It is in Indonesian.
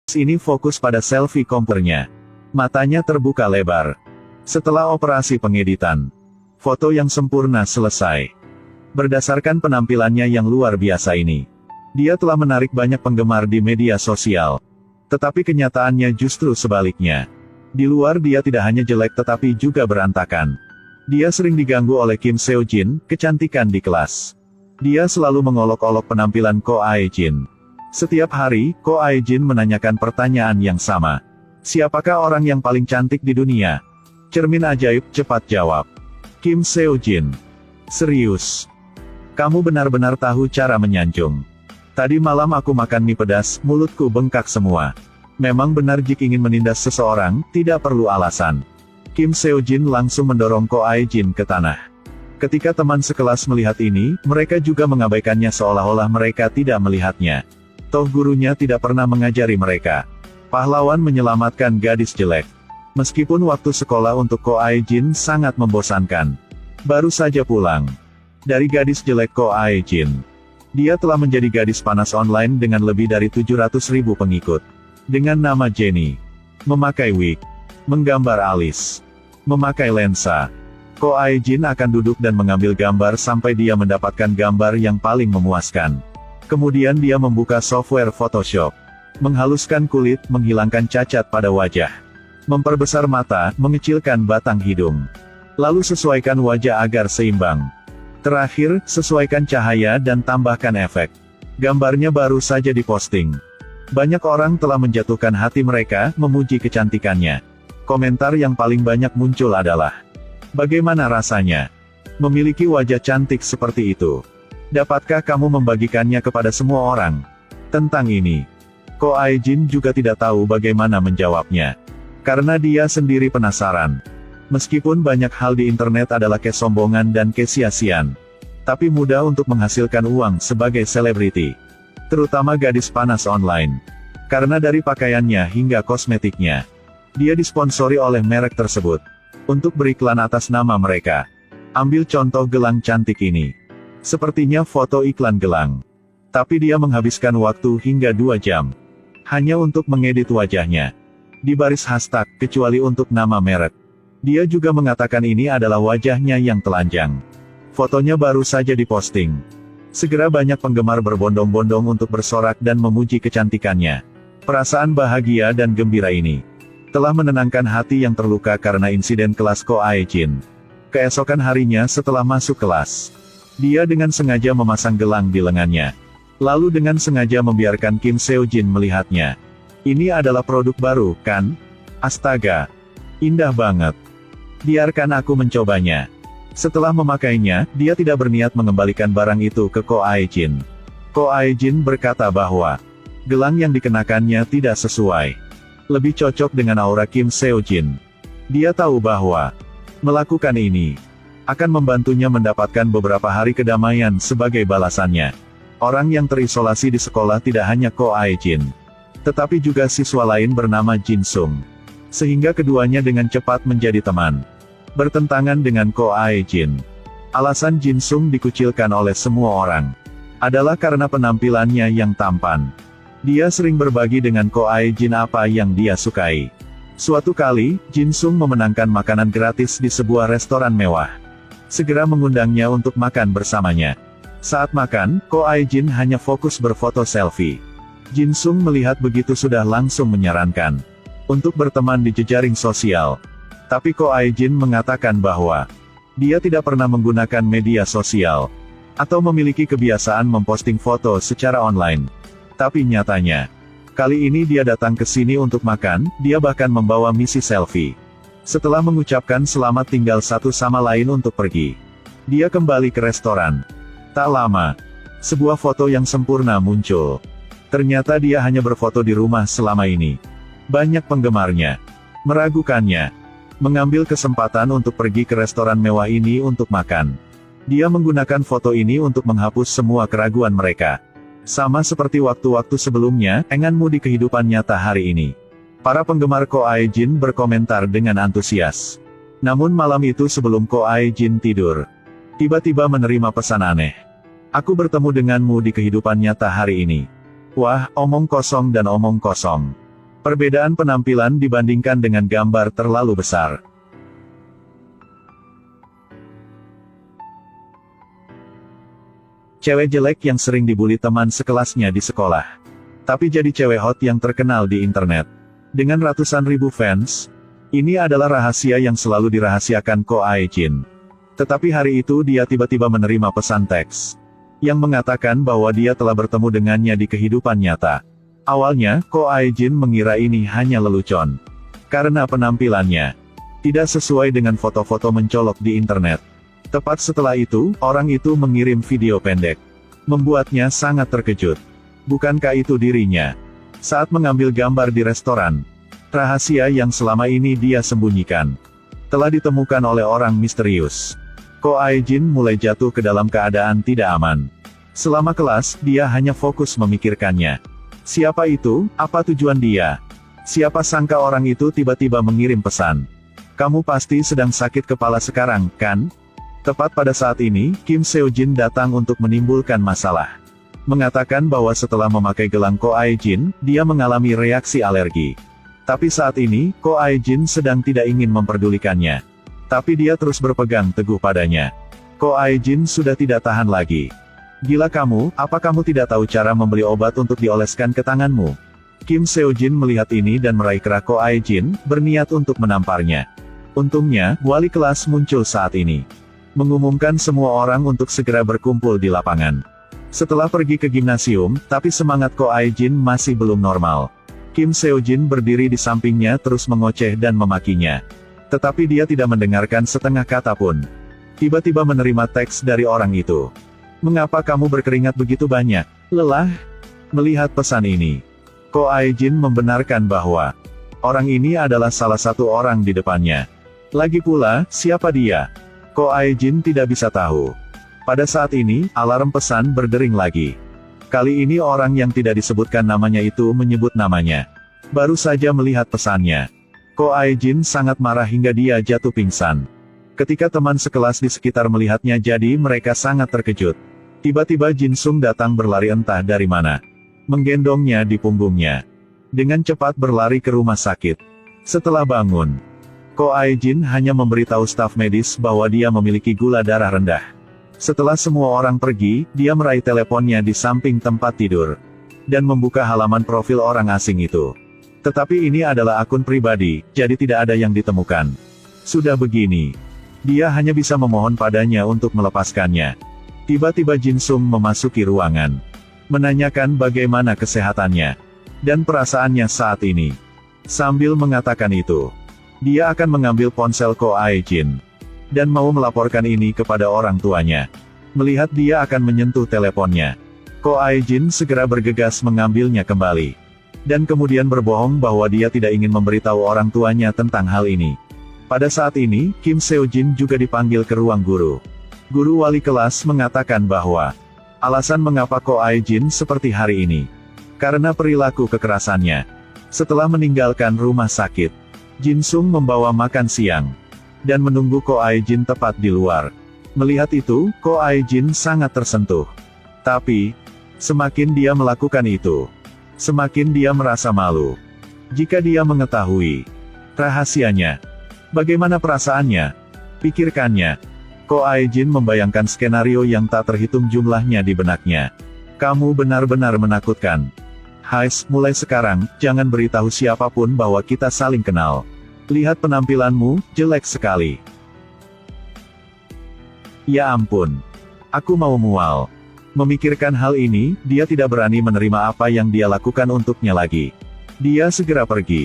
Ini fokus pada selfie komputernya. Matanya terbuka lebar. Setelah operasi pengeditan, foto yang sempurna selesai. Berdasarkan penampilannya yang luar biasa ini, dia telah menarik banyak penggemar di media sosial. Tetapi kenyataannya justru sebaliknya. Di luar dia tidak hanya jelek tetapi juga berantakan. Dia sering diganggu oleh Kim Seo Jin, kecantikan di kelas. Dia selalu mengolok-olok penampilan Ko Ae Jin. Setiap hari, Ko Ae Jin menanyakan pertanyaan yang sama. Siapakah orang yang paling cantik di dunia? Cermin ajaib, cepat jawab. Kim Seo Jin. Serius? Kamu benar-benar tahu cara menyanjung. Tadi malam aku makan mie pedas, mulutku bengkak semua. Memang benar jika ingin menindas seseorang, tidak perlu alasan. Kim Seo Jin langsung mendorong Ko Ae Jin ke tanah. Ketika teman sekelas melihat ini, mereka juga mengabaikannya seolah-olah mereka tidak melihatnya. Toh gurunya tidak pernah mengajari mereka. Pahlawan menyelamatkan gadis jelek. Meskipun waktu sekolah untuk Ko Ae Jin sangat membosankan. Baru saja pulang dari gadis jelek Ko Ae Jin, dia telah menjadi gadis panas online dengan lebih dari 700.000 pengikut. Dengan nama Jenny. Memakai wig. Menggambar alis. Memakai lensa. Ko Ae Jin akan duduk dan mengambil gambar sampai dia mendapatkan gambar yang paling memuaskan. Kemudian dia membuka software Photoshop. Menghaluskan kulit, menghilangkan cacat pada wajah. Memperbesar mata, mengecilkan batang hidung. Lalu sesuaikan wajah agar seimbang. Terakhir, sesuaikan cahaya dan tambahkan efek. Gambarnya baru saja diposting. Banyak orang telah menjatuhkan hati mereka, memuji kecantikannya. Komentar yang paling banyak muncul adalah, bagaimana rasanya memiliki wajah cantik seperti itu? Dapatkah kamu membagikannya kepada semua orang? Tentang ini, Ko Ae Jin juga tidak tahu bagaimana menjawabnya. Karena dia sendiri penasaran. Meskipun banyak hal di internet adalah kesombongan dan kesia-siaan, tapi mudah untuk menghasilkan uang sebagai selebriti. Terutama gadis panas online. Karena dari pakaiannya hingga kosmetiknya, dia disponsori oleh merek tersebut untuk beriklan atas nama mereka. Ambil contoh gelang cantik ini. Sepertinya foto iklan gelang. Tapi dia menghabiskan waktu hingga 2 jam. Hanya untuk mengedit wajahnya. Di baris hashtag, kecuali untuk nama merek. Dia juga mengatakan ini adalah wajahnya yang telanjang. Fotonya baru saja diposting. Segera banyak penggemar berbondong-bondong untuk bersorak dan memuji kecantikannya. Perasaan bahagia dan gembira ini telah menenangkan hati yang terluka karena insiden kelas Ko Ae Jin. Keesokan harinya setelah masuk kelas, dia dengan sengaja memasang gelang di lengannya. Lalu dengan sengaja membiarkan Kim Seo Jin melihatnya. Ini adalah produk baru, kan? Astaga! Indah banget. Biarkan aku mencobanya. Setelah memakainya, dia tidak berniat mengembalikan barang itu ke Ko Ae Jin. Ko Ae Jin berkata bahwa gelang yang dikenakannya tidak sesuai. Lebih cocok dengan aura Kim Seo Jin. Dia tahu bahwa melakukan ini akan membantunya mendapatkan beberapa hari kedamaian sebagai balasannya. Orang yang terisolasi di sekolah tidak hanya Ko Ae Jin, tetapi juga siswa lain bernama Jin Sung. Sehingga keduanya dengan cepat menjadi teman. Bertentangan dengan Ko Ae Jin. Alasan Jin Sung dikucilkan oleh semua orang adalah karena penampilannya yang tampan. Dia sering berbagi dengan Ko Ae Jin apa yang dia sukai. Suatu kali, Jin Sung memenangkan makanan gratis di sebuah restoran mewah. Segera mengundangnya untuk makan bersamanya. Saat makan, Ko Ae Jin hanya fokus berfoto selfie. Jin Sung melihat begitu sudah langsung menyarankan untuk berteman di jejaring sosial. Tapi Ko Ae Jin mengatakan bahwa dia tidak pernah menggunakan media sosial atau memiliki kebiasaan memposting foto secara online. Tapi nyatanya, kali ini dia datang ke sini untuk makan, dia bahkan membawa misi selfie. Setelah mengucapkan selamat tinggal satu sama lain untuk pergi, dia kembali ke restoran. Tak lama, sebuah foto yang sempurna muncul. Ternyata dia hanya berfoto di rumah selama ini. Banyak penggemarnya meragukannya, mengambil kesempatan untuk pergi ke restoran mewah ini untuk makan. Dia menggunakan foto ini untuk menghapus semua keraguan mereka. Sama seperti waktu-waktu sebelumnya, enganmu di kehidupan nyata hari ini. Para penggemar Ko Ae Jin berkomentar dengan antusias. Namun malam itu sebelum Ko Ae Jin tidur, tiba-tiba menerima pesan aneh. Aku bertemu denganmu di kehidupan nyata hari ini. Wah, omong kosong dan omong kosong. Perbedaan penampilan dibandingkan dengan gambar terlalu besar. Cewek jelek yang sering dibully teman sekelasnya di sekolah. Tapi jadi cewek hot yang terkenal di internet. Dengan ratusan ribu fans, ini adalah rahasia yang selalu dirahasiakan Ko Ae-jin. Tetapi hari itu dia tiba-tiba menerima pesan teks yang mengatakan bahwa dia telah bertemu dengannya di kehidupan nyata. Awalnya, Ko Ae-jin mengira ini hanya lelucon. Karena penampilannya tidak sesuai dengan foto-foto mencolok di internet. Tepat setelah itu, orang itu mengirim video pendek. Membuatnya sangat terkejut. Bukankah itu dirinya saat mengambil gambar di restoran? Rahasia yang selama ini dia sembunyikan telah ditemukan oleh orang misterius. Ko Ae-jin mulai jatuh ke dalam keadaan tidak aman. Selama kelas, dia hanya fokus memikirkannya. Siapa itu? Apa tujuan dia? Siapa sangka orang itu tiba-tiba mengirim pesan. Kamu pasti sedang sakit kepala sekarang, kan? Tepat pada saat ini, Kim Seo-jin datang untuk menimbulkan masalah. Mengatakan bahwa setelah memakai gelang Ko Ae-jin, dia mengalami reaksi alergi. Tapi saat ini, Ko Ae-jin sedang tidak ingin memperdulikannya. Tapi dia terus berpegang teguh padanya. Ko Ae-jin sudah tidak tahan lagi. Gila kamu, apa kamu tidak tahu cara membeli obat untuk dioleskan ke tanganmu? Kim Seo-jin melihat ini dan meraih kerak Ko Ae-jin, berniat untuk menamparnya. Untungnya, wali kelas muncul saat ini. Mengumumkan semua orang untuk segera berkumpul di lapangan. Setelah pergi ke gimnasium, tapi semangat Ko Ae-jin masih belum normal. Kim Seo-jin berdiri di sampingnya terus mengoceh dan memakinya. Tetapi dia tidak mendengarkan setengah kata pun. Tiba-tiba menerima teks dari orang itu. Mengapa kamu berkeringat begitu banyak? Lelah? Melihat pesan ini, Ko Ae-jin membenarkan bahwa orang ini adalah salah satu orang di depannya. Lagi pula, siapa dia? Ko Ae-jin tidak bisa tahu. Pada saat ini, alarm pesan berdering lagi. Kali ini orang yang tidak disebutkan namanya itu menyebut namanya. Baru saja melihat pesannya, Ko Ae-jin sangat marah hingga dia jatuh pingsan. Ketika teman sekelas di sekitar melihatnya jadi mereka sangat terkejut. Tiba-tiba Jin Sung datang berlari entah dari mana. Menggendongnya di punggungnya. Dengan cepat berlari ke rumah sakit. Setelah bangun, Ko Ae-jin hanya memberitahu staf medis bahwa dia memiliki gula darah rendah. Setelah semua orang pergi, dia meraih teleponnya di samping tempat tidur. Dan membuka halaman profil orang asing itu. Tetapi ini adalah akun pribadi, jadi tidak ada yang ditemukan. Sudah begini, dia hanya bisa memohon padanya untuk melepaskannya. Tiba-tiba Jin Sung memasuki ruangan. Menanyakan bagaimana kesehatannya. Dan perasaannya saat ini. Sambil mengatakan itu, dia akan mengambil ponsel Ko Ae-jin. Dan mau melaporkan ini kepada orang tuanya. Melihat dia akan menyentuh teleponnya, Ko Ae-jin segera bergegas mengambilnya kembali. Dan kemudian berbohong bahwa dia tidak ingin memberitahu orang tuanya tentang hal ini. Pada saat ini, Kim Seo-jin juga dipanggil ke ruang guru. Guru wali kelas mengatakan bahwa alasan mengapa Ko Ae-jin seperti hari ini karena perilaku kekerasannya. Setelah meninggalkan rumah sakit, Jin Sung membawa makan siang dan menunggu Ko Ae-jin tepat di luar. Melihat itu, Ko Ae-jin sangat tersentuh. Tapi, semakin dia melakukan itu, semakin dia merasa malu. Jika dia mengetahui rahasianya, bagaimana perasaannya? Pikirkannya. Ko Ae-jin membayangkan skenario yang tak terhitung jumlahnya di benaknya. Kamu benar-benar menakutkan. Hais, mulai sekarang, jangan beritahu siapapun bahwa kita saling kenal. Lihat penampilanmu, jelek sekali. Ya ampun. Aku mau mual. Memikirkan hal ini, dia tidak berani menerima apa yang dia lakukan untuknya lagi. Dia segera pergi.